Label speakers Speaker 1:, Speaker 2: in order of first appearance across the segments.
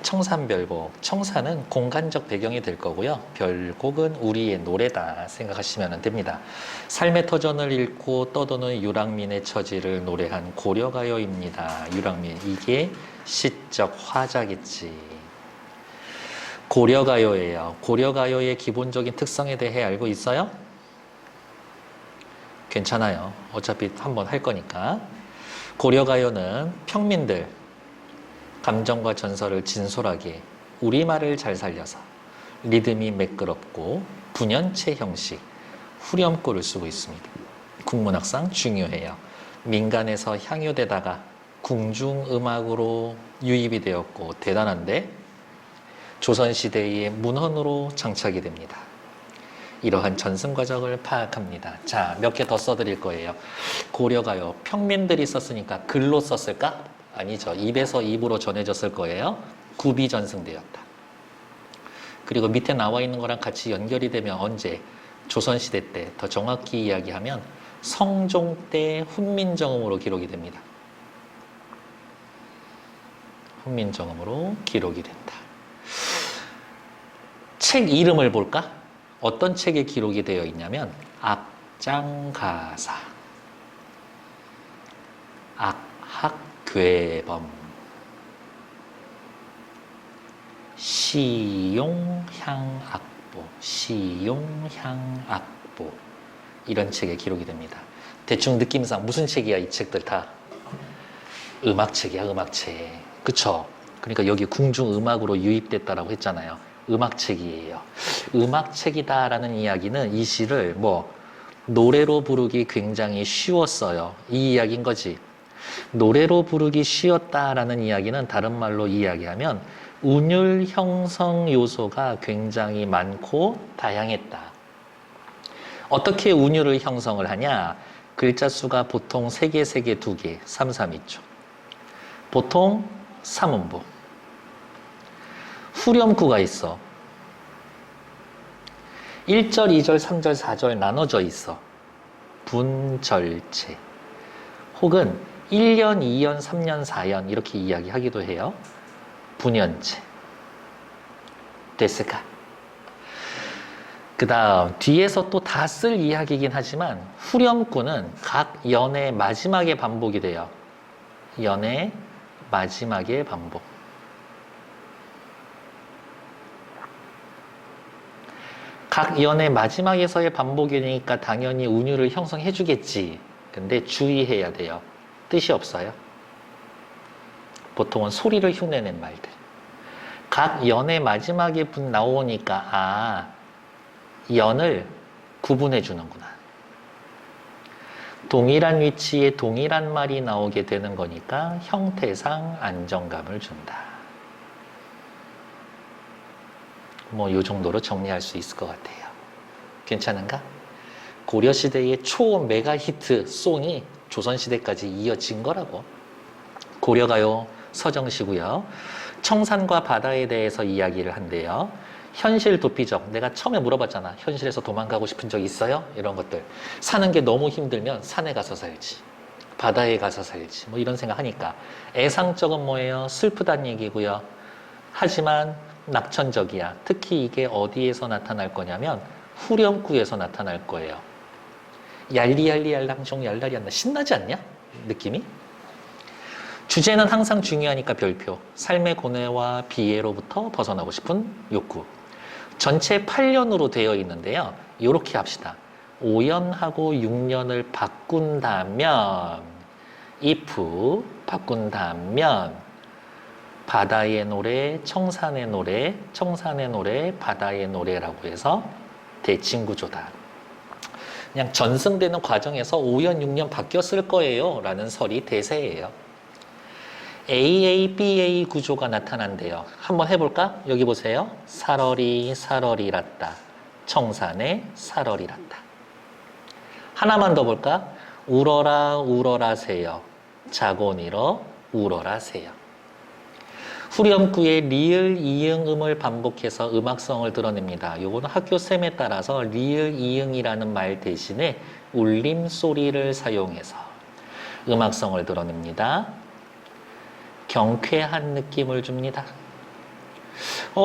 Speaker 1: 청산별곡. 청산은 공간적 배경이 될 거고요. 별곡은 우리의 노래다 생각하시면 됩니다. 삶의 터전을 읽고 떠도는 유랑민의 처지를 노래한 고려가요입니다. 유랑민, 이게 시적 화자겠지. 고려가요예요. 고려가요의 기본적인 특성에 대해 알고 있어요? 괜찮아요. 어차피 한번 할 거니까. 고려가요는 평민들 감정과 전설을 진솔하게 우리말을 잘 살려서 리듬이 매끄럽고 분연체 형식, 후렴구를 쓰고 있습니다. 국문학상 중요해요. 민간에서 향유되다가 궁중음악으로 유입이 되었고 대단한데 조선시대의 문헌으로 장착이 됩니다. 이러한 전승 과정을 파악합니다. 자, 몇 개 더 써드릴 거예요. 고려가요. 평민들이 썼으니까 글로 썼을까? 아니죠. 입에서 입으로 전해졌을 거예요. 굽이 전승되었다. 그리고 밑에 나와 있는 거랑 같이 연결이 되면 언제? 조선시대 때, 더 정확히 이야기하면 성종 때 훈민정음으로 기록이 됩니다. 훈민정음으로 기록이 된다. 책 이름을 볼까? 어떤 책에 기록이 되어 있냐면 악장가사, 악학괴범, 시용향악보, 시용향악보, 이런 책에 기록이 됩니다. 대충 느낌상 무슨 책이야? 이 책들 다 음악책이야. 음악책, 그쵸? 그러니까 여기 궁중음악으로 유입됐다라고 했잖아요. 음악책이에요. 음악책이다라는 이야기는 이 시를 노래로 부르기 굉장히 쉬웠어요. 이 이야기인 거지. 노래로 부르기 쉬웠다라는 이야기는 다른 말로 이야기하면 운율 형성 요소가 굉장히 많고 다양했다. 어떻게 운율을 형성을 하냐? 글자 수가 보통 3개, 3개, 2개, 3, 3, 2죠. 보통 3음부. 후렴구가 있어. 1절, 2절, 3절, 4절 나눠져 있어. 분절체. 혹은 1년, 2년, 3년, 4년 이렇게 이야기하기도 해요. 분연체. 됐을까? 그 다음 뒤에서 또 다 쓸 이야기이긴 하지만 후렴구는 각 연의 마지막에 반복이 돼요. 연의 마지막에 반복. 각 연의 마지막에서의 반복이니까 당연히 운율을 형성해 주겠지. 근데 주의해야 돼요. 뜻이 없어요. 보통은 소리를 흉내낸 말들. 각 연의 마지막에 나오니까 연을 구분해 주는구나. 동일한 위치에 동일한 말이 나오게 되는 거니까 형태상 안정감을 준다. 요 정도로 정리할 수 있을 것 같아요. 괜찮은가? 고려시대의 초 메가 히트 송이 조선시대까지 이어진 거라고. 고려가요 서정시고요. 청산과 바다에 대해서 이야기를 한대요. 현실 도피적. 내가 처음에 물어봤잖아. 현실에서 도망가고 싶은 적 있어요? 이런 것들. 사는 게 너무 힘들면 산에 가서 살지. 바다에 가서 살지. 이런 생각하니까. 애상적은 뭐예요? 슬프단 얘기고요. 하지만 낙천적이야. 특히 이게 어디에서 나타날 거냐면 후렴구에서 나타날 거예요. 얄리얄리 얄랑종 얄라리 한다. 신나지 않냐? 느낌이? 주제는 항상 중요하니까 별표. 삶의 고뇌와 비애로부터 벗어나고 싶은 욕구. 전체 8년으로 되어 있는데요. 이렇게 합시다. 5년하고 6년을 바꾼다면 if 바꾼다면 바다의 노래, 청산의 노래, 청산의 노래, 바다의 노래라고 해서 대칭구조다. 그냥 전승되는 과정에서 5년, 6년 바뀌었을 거예요 라는 설이 대세예요. AA, BA 구조가 나타난대요. 한번 해볼까? 여기 보세요. 살얼이, 살얼이랐다. 청산에 살얼이랐다. 하나만 더 볼까? 울어라, 울어라세요. 자곤이러, 울어라세요. 후렴구에 리을, 이응음을 반복해서 음악성을 드러냅니다. 요거는 학교쌤에 따라서 리을, 이응이라는 말 대신에 울림소리를 사용해서 음악성을 드러냅니다. 경쾌한 느낌을 줍니다.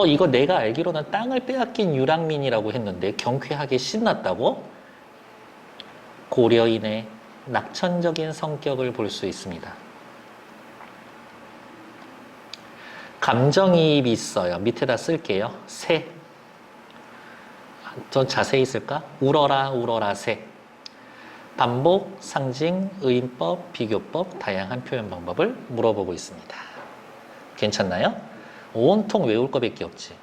Speaker 1: 이거 내가 알기로는 땅을 빼앗긴 유랑민이라고 했는데 경쾌하게 신났다고? 고려인의 낙천적인 성격을 볼 수 있습니다. 감정이입이 있어요. 밑에다 쓸게요. 새. 좀 자세히 쓸까? 울어라 울어라 새. 반복, 상징, 의인법, 비교법, 다양한 표현 방법을 물어보고 있습니다. 괜찮나요? 온통 외울 거밖에 없지.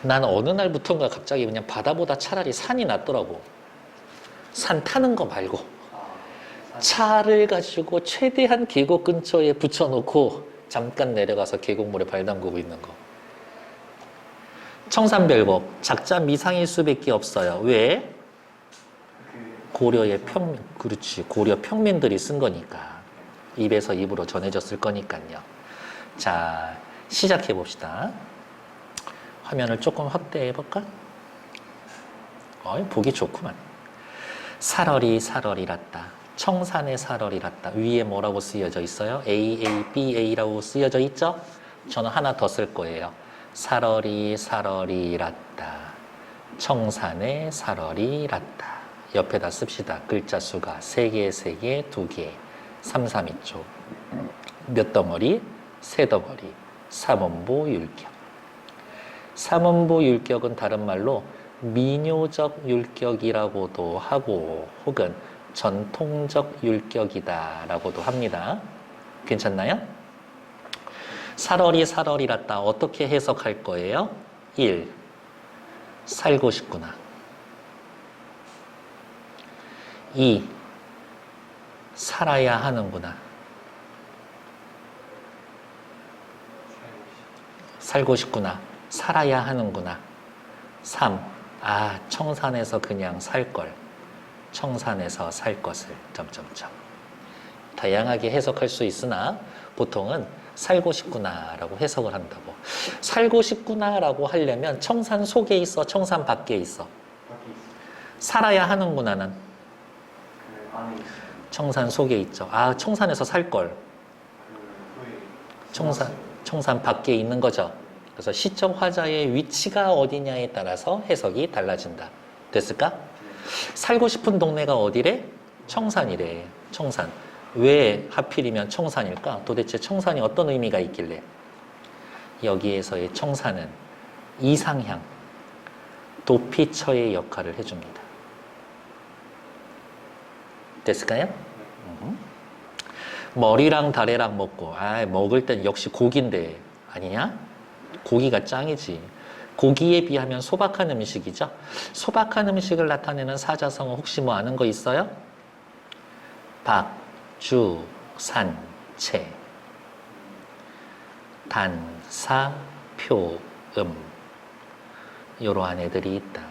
Speaker 1: 난 어느 날부터인가 갑자기 그냥 바다보다 차라리 산이 낫더라고. 산 타는 거 말고 차를 가지고 최대한 계곡 근처에 붙여놓고 잠깐 내려가서 계곡물에 발 담그고 있는 거. 청산별곡 작자 미상일 수밖에 없어요. 왜? 고려의 평민, 그렇지. 고려 평민들이 쓴 거니까. 입에서 입으로 전해졌을 거니까요. 자, 시작해 봅시다. 화면을 조금 확대해 볼까? 보기 좋구만. 살얼이 살얼이랐다. 청산의 살얼이랐다. 위에 뭐라고 쓰여져 있어요? AABA라고 쓰여져 있죠? 저는 하나 더 쓸 거예요. 살얼이 살얼이랐다. 청산의 살얼이랐다. 옆에다 씁시다. 글자 수가 3개, 3개, 2개, 3, 3, 2초. 몇 덩어리? 3덩어리. 삼원보 율격. 삼원보 율격은 다른 말로 민요적 율격이라고도 하고 혹은 전통적 율격이다라고도 합니다. 괜찮나요? 살얼이 살얼이랐다. 어떻게 해석할 거예요? 1. 살고 싶구나. 2. 살아야 하는구나. 살고 싶구나. 살아야 하는구나. 3. 청산에서 그냥 살걸. 청산에서 살 것을. 점점점. 다양하게 해석할 수 있으나 보통은 살고 싶구나 라고 해석을 한다고. 살고 싶구나 라고 하려면 청산 속에 있어? 청산 밖에 있어? 살아야 하는구나는? 청산 속에 있죠. 청산에서 살걸. 청산 밖에 있는 거죠. 그래서 시적 화자의 위치가 어디냐에 따라서 해석이 달라진다. 됐을까? 살고 싶은 동네가 어디래? 청산이래. 청산. 왜 하필이면 청산일까? 도대체 청산이 어떤 의미가 있길래? 여기에서의 청산은 이상향, 도피처의 역할을 해줍니다. 됐을까요? 머리랑 다래랑 먹고 먹을 땐 역시 고기인데 아니냐? 고기가 짱이지. 고기에 비하면 소박한 음식이죠. 소박한 음식을 나타내는 사자성어 혹시 뭐 아는 거 있어요? 박, 주, 산, 채. 단, 사, 표, 이러한 애들이 있다.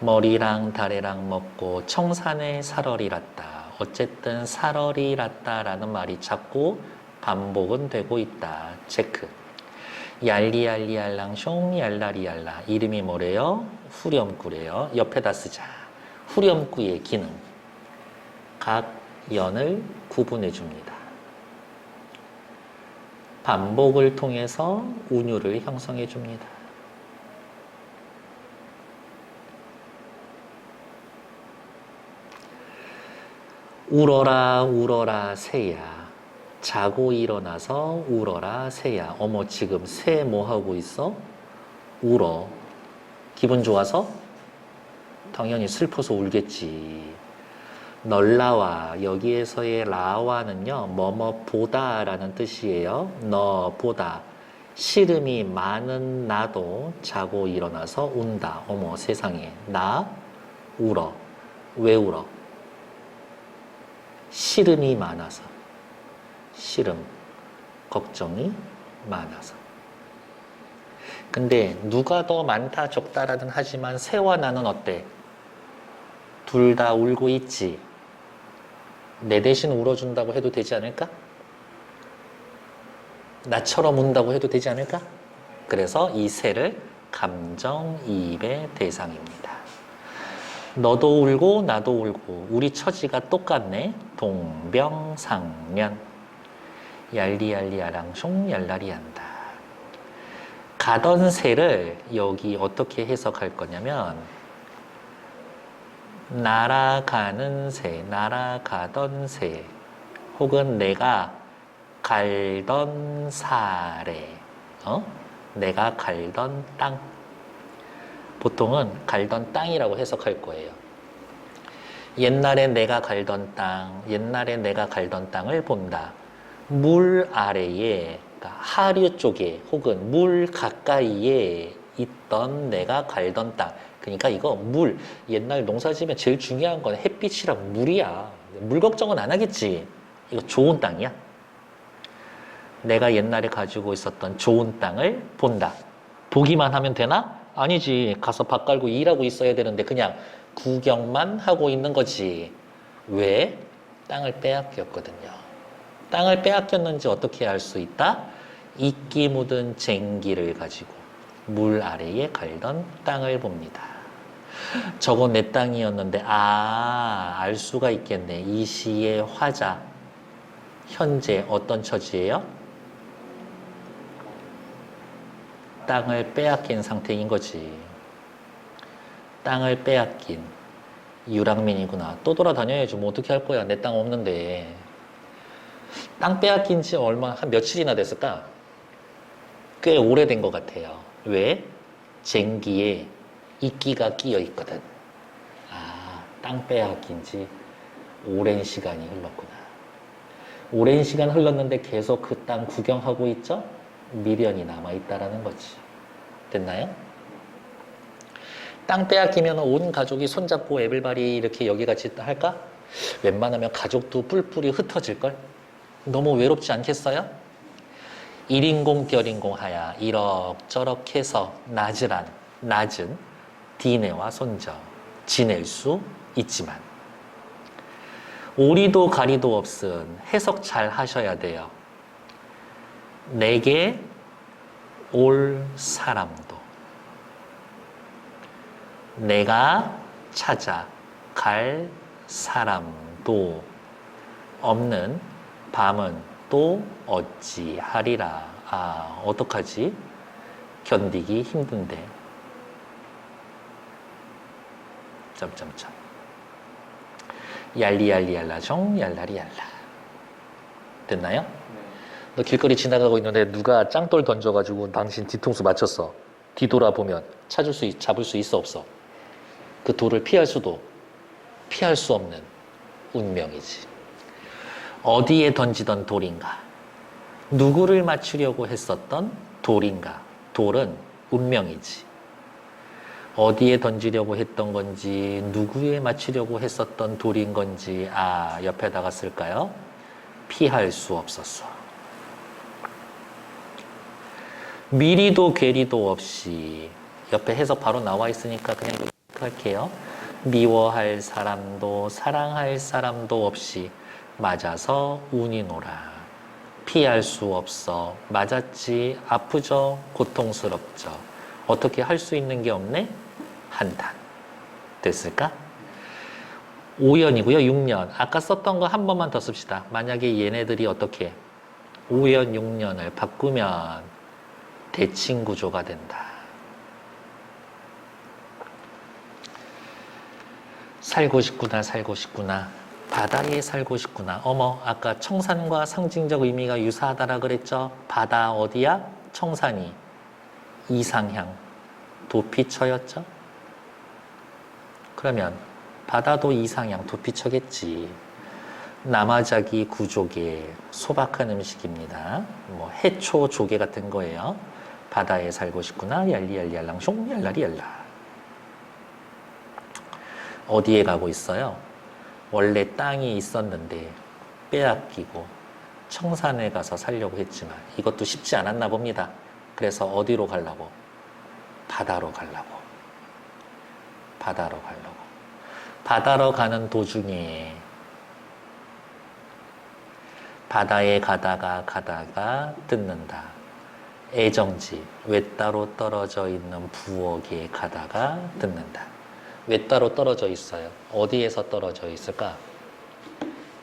Speaker 1: 머리랑 다래랑 먹고 청산의 살얼이랐다. 어쨌든 살얼이랐다라는 말이 자꾸 반복은 되고 있다. 체크. 얄리얄리얄랑숑 얄라리얄라. 이름이 뭐래요? 후렴구래요. 옆에다 쓰자. 후렴구의 기능. 각 연을 구분해 줍니다. 반복을 통해서 운율을 형성해 줍니다. 울어라 울어라 새야. 자고 일어나서 울어라 새야. 어머 지금 새 뭐 하고 있어? 울어. 기분 좋아서? 당연히 슬퍼서 울겠지. 널라와 여기에서의 라와는요 뭐뭐 보다 라는 뜻이에요. 너 보다. 시름이 많은 나도 자고 일어나서 운다. 어머 세상에 나 울어. 왜 울어? 시름이 많아서. 시름, 걱정이 많아서. 근데 누가 더 많다 적다라는 하지만 새와 나는 어때? 둘 다 울고 있지. 내 대신 울어준다고 해도 되지 않을까? 나처럼 운다고 해도 되지 않을까? 그래서 이 새를 감정이입의 대상입니다. 너도 울고 나도 울고 우리 처지가 똑같네. 동병상련. 얄리얄리아랑숑 얄라리한다. 가던 새를 여기 어떻게 해석할 거냐면 날아가는 새, 날아가던 새 혹은 내가 갈던 사례, 내가 갈던 땅. 보통은 갈던 땅이라고 해석할 거예요. 옛날에 내가 갈던 땅, 옛날에 내가 갈던 땅을 본다. 물 아래에, 그러니까 하류 쪽에 혹은 물 가까이에 있던 내가 갈던 땅. 그러니까 이거 물, 옛날 농사 지으면 제일 중요한 건 햇빛이랑 물이야. 물 걱정은 안 하겠지. 이거 좋은 땅이야. 내가 옛날에 가지고 있었던 좋은 땅을 본다. 보기만 하면 되나? 아니지. 가서 밥 깔고 일하고 있어야 되는데 그냥 구경만 하고 있는 거지. 왜? 땅을 빼앗겼거든요. 땅을 빼앗겼는지 어떻게 알 수 있다? 이끼 묻은 쟁기를 가지고 물 아래에 갈던 땅을 봅니다. 저거 내 땅이었는데 알 수가 있겠네. 이 시의 화자 현재 어떤 처지예요? 땅을 빼앗긴 상태인 거지. 땅을 빼앗긴 유랑민이구나. 또 돌아다녀야지. 뭐 어떻게 할 거야. 내 땅 없는데. 땅 빼앗긴 지 한 며칠이나 됐을까? 꽤 오래된 것 같아요. 왜? 쟁기에 이끼가 끼어 있거든. 땅 빼앗긴 지 오랜 시간이 흘렀구나. 오랜 시간 흘렀는데 계속 그 땅 구경하고 있죠? 미련이 남아있다라는 거지. 됐나요? 땅 빼앗기면 온 가족이 손잡고 애블바리 이렇게 여기같이 할까? 웬만하면 가족도 뿔뿔이 흩어질걸? 너무 외롭지 않겠어요? 1인공 별인공 하야 이럭저럭 해서 낮은 디네와 손자 지낼 수 있지만 오리도 가리도 없음 해석 잘 하셔야 돼요. 내게 올 사람도 내가 찾아갈 사람도 없는 밤은 또 어찌하리라. 어떡하지? 견디기 힘든데. 점점점. 얄리얄리얄라종 얄라리얄라. 됐나요? 너 길거리 지나가고 있는데 누가 짱돌 던져가지고 당신 뒤통수 맞췄어. 뒤돌아보면 잡을 수 있어 없어? 그 돌을 피할 수 없는 운명이지. 어디에 던지던 돌인가? 누구를 맞추려고 했었던 돌인가? 돌은 운명이지. 어디에 던지려고 했던 건지, 누구에 맞추려고 했었던 돌인 건지, 옆에다가 쓸까요? 피할 수 없었어. 미리도 괴리도 없이, 옆에 해석 바로 나와 있으니까 그냥 할게요. 미워할 사람도 사랑할 사람도 없이 맞아서 운이노라. 피할 수 없어. 맞았지. 아프죠. 고통스럽죠. 어떻게 할 수 있는 게 없네? 한탄. 됐을까? 5연이고요. 6년. 아까 썼던 거 한 번만 더 씁시다. 만약에 얘네들이 어떻게 5연, 6년을 바꾸면 대칭 구조가 된다. 살고 싶구나. 바다에 살고 싶구나. 어머, 아까 청산과 상징적 의미가 유사하다라 그랬죠? 바다 어디야? 청산이. 이상향. 도피처였죠? 그러면 바다도 이상향, 도피처겠지. 남아자기 구조개, 소박한 음식입니다. 해초 조개 같은 거예요. 바다에 살고 싶구나. 얄리얄리얄랑숑 얄라리얄라. 어디에 가고 있어요? 원래 땅이 있었는데 빼앗기고 청산에 가서 살려고 했지만 이것도 쉽지 않았나 봅니다. 그래서 어디로 가려고? 바다로 가려고. 바다로 가는 도중에 바다에 가다가 듣는다. 애정지, 외따로 떨어져 있는 부엌에 가다가 듣는다. 외따로 떨어져 있어요. 어디에서 떨어져 있을까?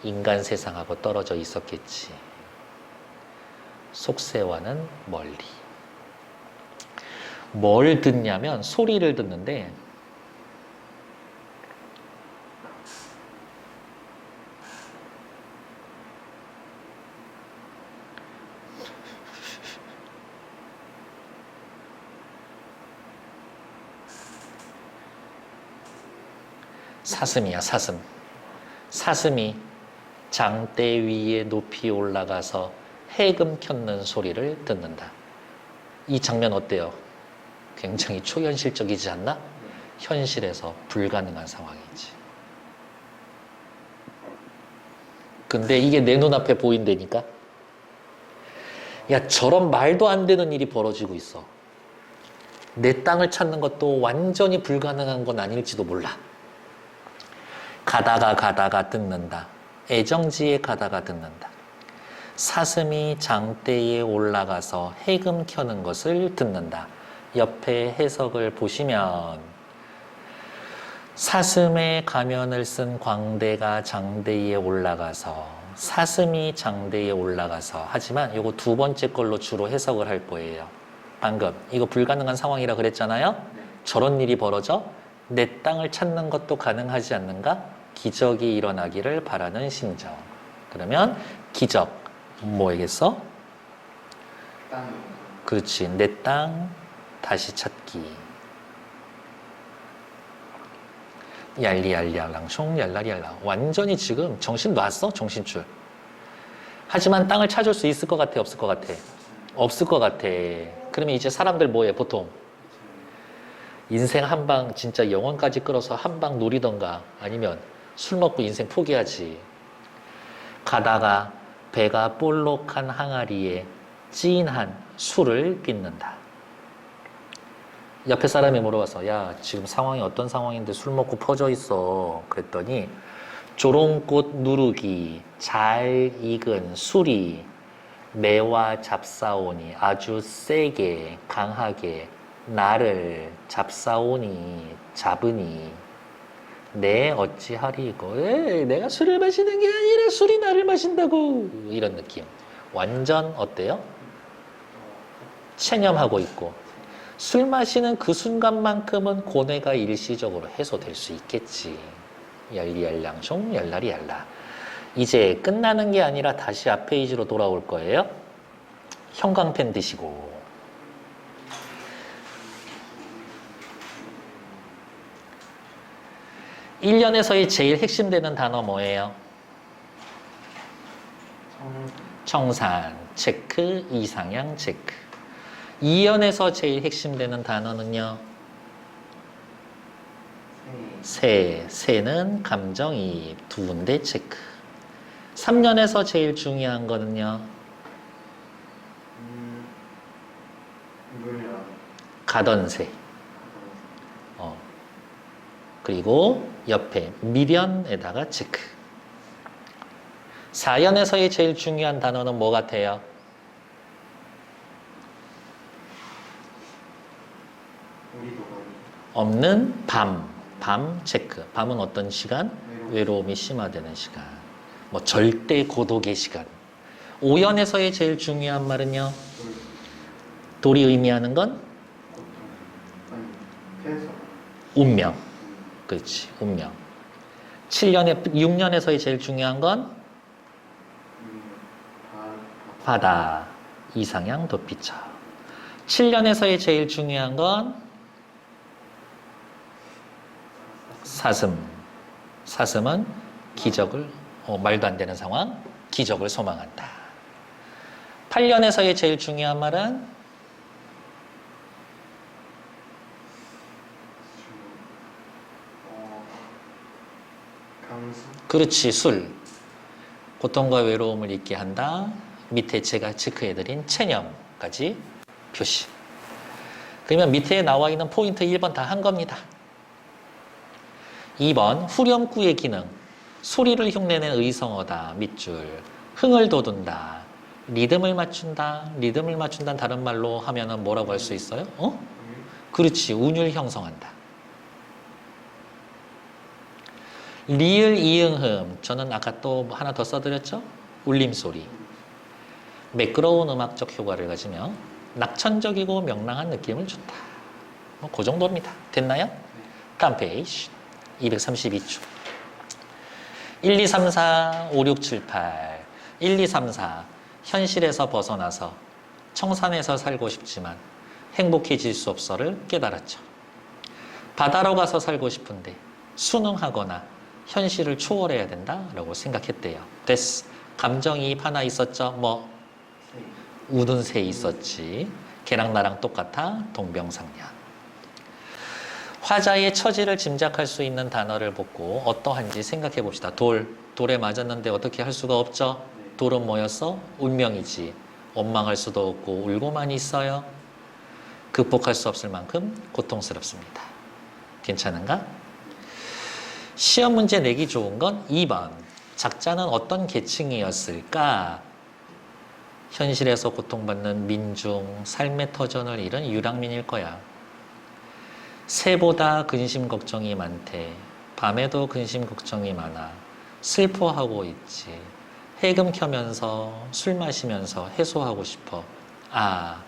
Speaker 1: 인간 세상하고 떨어져 있었겠지. 속세와는 멀리. 뭘 듣냐면 소리를 듣는데 사슴이야, 사슴. 사슴이 장대 위에 높이 올라가서 해금 켜는 소리를 듣는다. 이 장면 어때요? 굉장히 초현실적이지 않나? 현실에서 불가능한 상황이지. 근데 이게 내 눈앞에 보인다니까? 야, 저런 말도 안 되는 일이 벌어지고 있어. 내 땅을 찾는 것도 완전히 불가능한 건 아닐지도 몰라. 가다가 듣는다. 애정지에 가다가 듣는다. 사슴이 장대에 올라가서 해금 켜는 것을 듣는다. 옆에 해석을 보시면 사슴의 가면을 쓴 광대가 장대에 올라가서 사슴이 장대에 올라가서 하지만 이거 두 번째 걸로 주로 해석을 할 거예요. 방금 이거 불가능한 상황이라 그랬잖아요. 저런 일이 벌어져 내 땅을 찾는 것도 가능하지 않는가? 기적이 일어나기를 바라는 심정. 그러면 기적 뭐이겠어? 그렇지. 내 땅 다시 찾기. 얄리얄리알랑숑 얄라리알랑. 완전히 지금 정신 놨어? 정신줄. 하지만 땅을 찾을 수 있을 것 같아? 없을 것 같아? 없을 것 같아. 그러면 이제 사람들 뭐해 보통? 인생 한 방 진짜 영혼까지 끌어서 한 방 노리던가 아니면 술 먹고 인생 포기하지. 가다가 배가 볼록한 항아리에 진한 술을 빚는다. 옆에 사람이 물어봐서 야 지금 상황이 어떤 상황인데 술 먹고 퍼져 있어. 그랬더니 조롱꽃 누룩이 잘 익은 술이 매와 잡사오니 아주 세게 강하게 나를 잡사오니 잡으니 내 어찌하리고 에이, 내가 술을 마시는 게 아니라 술이 나를 마신다고 이런 느낌. 완전 어때요? 체념하고 있고 술 마시는 그 순간만큼은 고뇌가 일시적으로 해소될 수 있겠지. 얄리얄랑숑 얄라리얄라. 이제 끝나는 게 아니라 다시 앞 페이지로 돌아올 거예요. 형광펜 드시고 1년에서의 제일 핵심되는 단어 뭐예요? 청산, 체크, 이상향, 체크. 2년에서 제일 핵심되는 단어는요? 새, 새는 감정이입, 두 군데 체크. 3년에서 제일 중요한 거는요? 가던 새. 그리고 옆에 미련에다가 체크. 4년에서의 제일 중요한 단어는 뭐 같아요? 없는 밤. 밤 체크. 밤은 어떤 시간? 외로움이 심화되는 시간. 뭐 절대 고독의 시간. 5년에서의 제일 중요한 말은요? 돌이 의미하는 건? 운명. 그렇지. 운명. 6년에서의 제일 중요한 건? 바다. 이상향 도피처. 7년에서의 제일 중요한 건? 사슴. 사슴은 기적을, 말도 안 되는 상황, 기적을 소망한다. 8년에서의 제일 중요한 말은? 그렇지, 술. 고통과 외로움을 잊게 한다. 밑에 제가 체크해드린 체념까지 표시. 그러면 밑에 나와 있는 포인트 1번 다 한 겁니다. 2번, 후렴구의 기능. 소리를 흉내낸 의성어다. 밑줄. 흥을 돋운다. 리듬을 맞춘다. 리듬을 맞춘다는 다른 말로 하면 뭐라고 할 수 있어요? 그렇지, 운율 형성한다. 리을 이응흠. 저는 아까 또 하나 더 써드렸죠? 울림소리. 매끄러운 음악적 효과를 가지며 낙천적이고 명랑한 느낌을 준다. 뭐 그 정도입니다. 됐나요? 다음 페이지 232쪽 1, 2, 3, 4, 5, 6, 7, 8 1, 2, 3, 4 현실에서 벗어나서 청산에서 살고 싶지만 행복해질 수 없어를 깨달았죠. 바다로 가서 살고 싶은데 순응하거나 현실을 초월해야 된다라고 생각했대요. 됐어. 감정이입 하나 있었죠. 뭐 우는 새 있었지. 걔랑 나랑 똑같아. 동병상련. 화자의 처지를 짐작할 수 있는 단어를 보고 어떠한지 생각해 봅시다. 돌에 맞았는데 어떻게 할 수가 없죠. 돌은 뭐였어? 운명이지. 원망할 수도 없고 울고만 있어요. 극복할 수 없을 만큼 고통스럽습니다. 괜찮은가? 시험 문제 내기 좋은 건 2번. 작자는 어떤 계층이었을까? 현실에서 고통받는 민중, 삶의 터전을 잃은 유랑민일 거야. 새보다 근심 걱정이 많대. 밤에도 근심 걱정이 많아. 슬퍼하고 있지. 해금 켜면서 술 마시면서 해소하고 싶어. 아,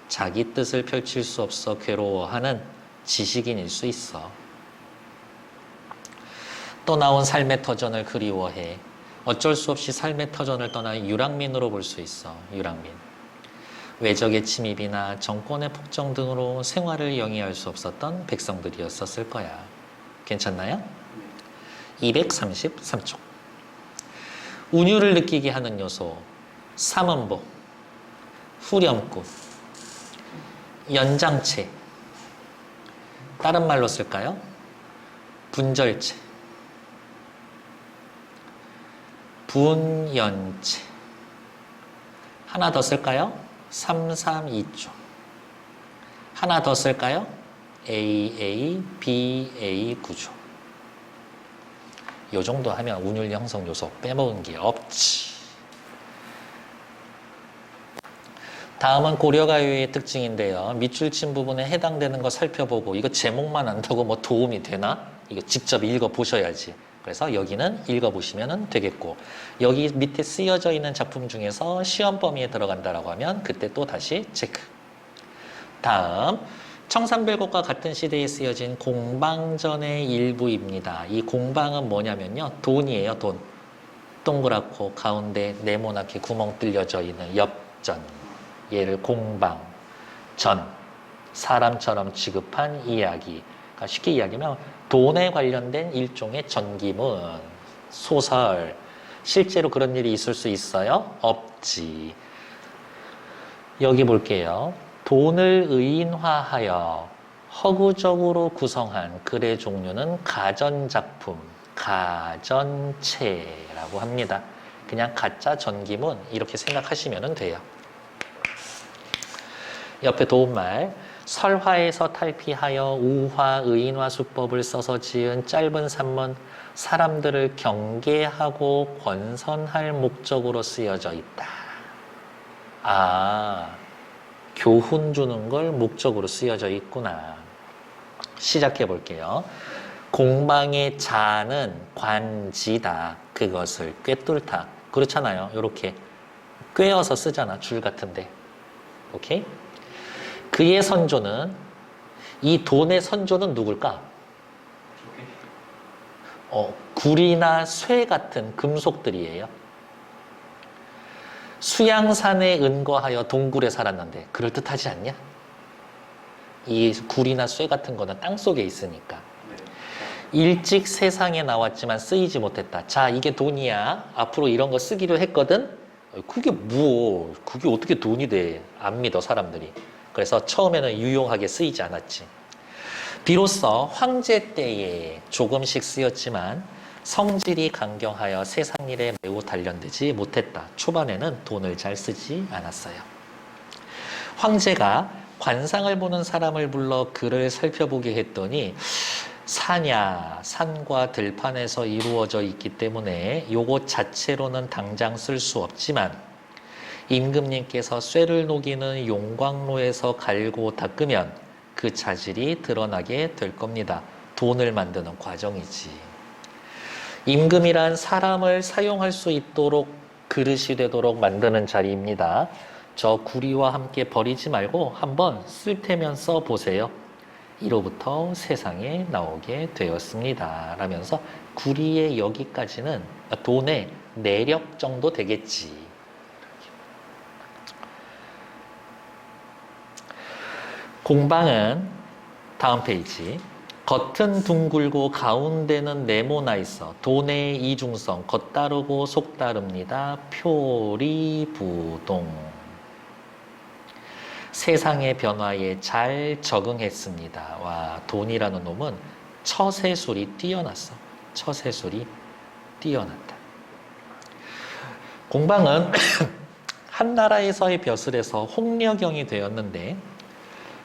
Speaker 1: 자기 뜻을 펼칠 수 없어 괴로워하는 지식인일 수 있어. 떠나온 삶의 터전을 그리워해. 어쩔 수 없이 삶의 터전을 떠나 유랑민으로 볼 수 있어. 유랑민. 외적의 침입이나 정권의 폭정 등으로 생활을 영위할 수 없었던 백성들이었을 거야. 괜찮나요? 233쪽. 운율을 느끼게 하는 요소. 삼음보, 후렴구, 연장체. 다른 말로 쓸까요? 분절체, 분연체. 하나 더 쓸까요? 332쪽. 하나 더 쓸까요? AA, BA 구조. 요 정도 하면 운율 형성 요소 빼먹은 게 없지. 다음은 고려가요의 특징인데요. 밑줄 친 부분에 해당되는 거 살펴보고 이거 제목만 안다고 뭐 도움이 되나? 이거 직접 읽어보셔야지. 그래서 여기는 읽어보시면 되겠고 여기 밑에 쓰여져 있는 작품 중에서 시험 범위에 들어간다라고 하면 그때 또 다시 체크. 다음 청산별곡과 같은 시대에 쓰여진 공방전의 일부입니다. 이 공방은 뭐냐면요. 돈이에요. 돈. 동그랗고 가운데 네모나게 구멍 뚫려져 있는 엽전. 얘를 공방. 전. 사람처럼 취급한 이야기. 그러니까 쉽게 이야기하면 돈에 관련된 일종의 전기문, 소설. 실제로 그런 일이 있을 수 있어요? 없지. 여기 볼게요. 돈을 의인화하여 허구적으로 구성한 글의 종류는 가전작품, 가전체라고 합니다. 그냥 가짜 전기문 이렇게 생각하시면 돼요. 옆에 도움말. 설화에서 탈피하여 우화, 의인화 수법을 써서 지은 짧은 산문, 사람들을 경계하고 권선할 목적으로 쓰여져 있다. 아, 교훈 주는 걸 목적으로 쓰여져 있구나. 시작해 볼게요. 공방의 자는 관지다. 그것을 꿰뚫다. 그렇잖아요. 이렇게 꿰어서 쓰잖아. 줄 같은데. 오케이? 그의 선조는, 이 돈의 선조는 누굴까? 구리나 쇠 같은 금속들이에요. 수양산에 은거하여 동굴에 살았는데 그럴듯하지 않냐? 이 구리나 쇠 같은 거는 땅속에 있으니까. 일찍 세상에 나왔지만 쓰이지 못했다. 자, 이게 돈이야. 앞으로 이런 거 쓰기로 했거든? 그게 뭐, 그게 어떻게 돈이 돼? 안 믿어, 사람들이. 그래서 처음에는 유용하게 쓰이지 않았지. 비로소 황제 때에 조금씩 쓰였지만 성질이 강경하여 세상 일에 매우 단련되지 못했다. 초반에는 돈을 잘 쓰지 않았어요. 황제가 관상을 보는 사람을 불러 글을 살펴보게 했더니 산과 들판에서 이루어져 있기 때문에 요것 자체로는 당장 쓸 수 없지만 임금님께서 쇠를 녹이는 용광로에서 갈고 닦으면 그 자질이 드러나게 될 겁니다. 돈을 만드는 과정이지. 임금이란 사람을 사용할 수 있도록 그릇이 되도록 만드는 자리입니다. 저 구리와 함께 버리지 말고 한번 쓸 테면 써보세요. 이로부터 세상에 나오게 되었습니다. 라면서 구리의 여기까지는 돈의 내력 정도 되겠지. 공방은 다음 페이지. 겉은 둥글고 가운데는 네모나 있어 돈의 이중성 겉다르고 속다릅니다. 표리부동. 세상의 변화에 잘 적응했습니다. 와, 돈이라는 놈은 처세술이 뛰어났어. 처세술이 뛰어났다. 공방은 한나라에서의 벼슬에서 홍려경이 되었는데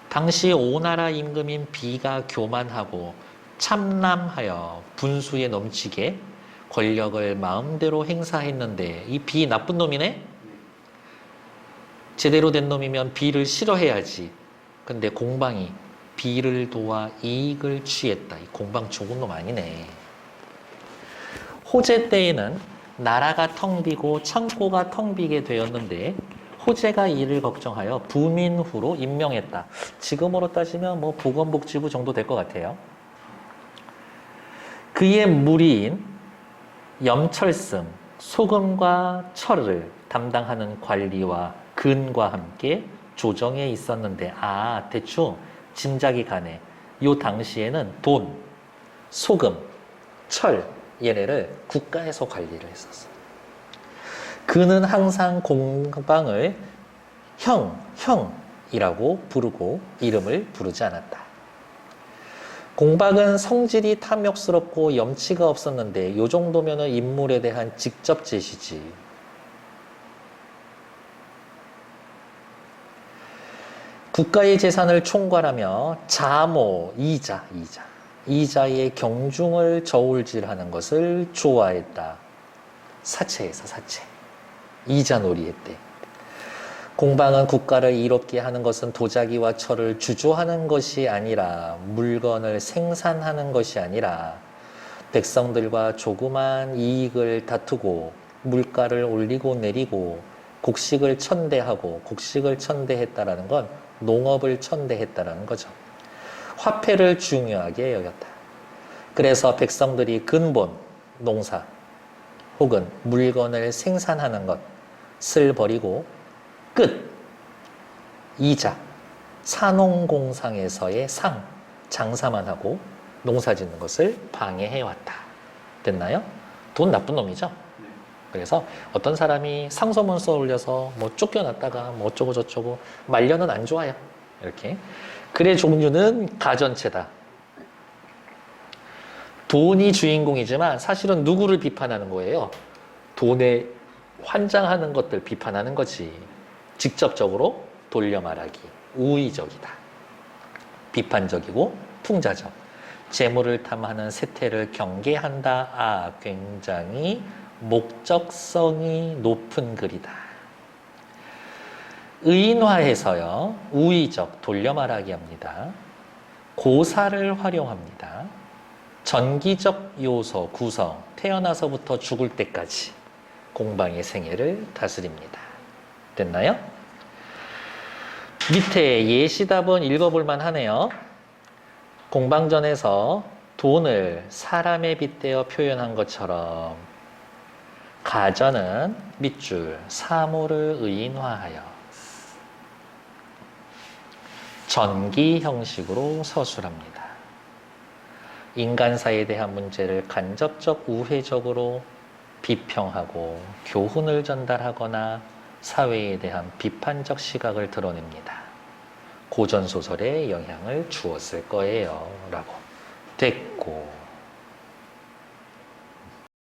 Speaker 1: 당시 오나라 임금인 비가 교만하고 참남하여 분수에 넘치게 권력을 마음대로 행사했는데 이 비 나쁜 놈이네? 제대로 된 놈이면 비를 싫어해야지. 근데 공방이 비를 도와 이익을 취했다. 이 공방 좋은 놈 아니네. 호재 때에는 나라가 텅 비고 창고가 텅 비게 되었는데 호재가 이를 걱정하여 부민후로 임명했다. 지금으로 따지면 뭐 보건복지부 정도 될 것 같아요. 그의 무리인 염철승, 소금과 철을 담당하는 관리와 근과 함께 조정에 있었는데 대충 짐작이 가네. 요 당시에는 돈, 소금, 철 얘네를 국가에서 관리를 했었어. 그는 항상 공방을 형이라고 부르고 이름을 부르지 않았다. 공방은 성질이 탐욕스럽고 염치가 없었는데 요 정도면은 인물에 대한 직접 제시지. 국가의 재산을 총괄하며 자모, 이자의 경중을 저울질하는 것을 좋아했다. 사채에서 사채. 이자놀이 했대. 공방은 국가를 이롭게 하는 것은 도자기와 철을 주조하는 것이 아니라 물건을 생산하는 것이 아니라 백성들과 조그만 이익을 다투고 물가를 올리고 내리고 곡식을 천대했다라는 건 농업을 천대했다라는 거죠. 화폐를 중요하게 여겼다. 그래서 백성들이 농사 혹은 물건을 생산하는 것을 버리고 이자, 산농공상에서의 장사만 하고 농사 짓는 것을 방해해왔다. 됐나요? 돈 나쁜 놈이죠? 그래서 어떤 사람이 상소문서 올려서 뭐 쫓겨났다가 뭐 어쩌고 저쩌고 말년은 안 좋아요. 이렇게. 글의 종류는 가전체다. 돈이 주인공이지만 사실은 누구를 비판하는 거예요? 돈에 환장하는 것들 비판하는 거지. 직접적으로 돌려 말하기. 우의적이다. 비판적이고 풍자적. 재물을 탐하는 세태를 경계한다. 굉장히 목적성이 높은 글이다. 의인화해서요. 우의적, 돌려 말하기 합니다. 고사를 활용합니다. 전기적 요소, 구성, 태어나서부터 죽을 때까지 공방의 생애를 다스립니다. 됐나요? 밑에 예시답은 읽어볼만 하네요. 공방전에서 돈을 사람에 빗대어 표현한 것처럼 가전은 밑줄 사물을 의인화하여 전기 형식으로 서술합니다. 인간사에 대한 문제를 간접적 우회적으로 비평하고 교훈을 전달하거나 사회에 대한 비판적 시각을 드러냅니다. 고전소설에 영향을 주었을 거예요. 라고 됐고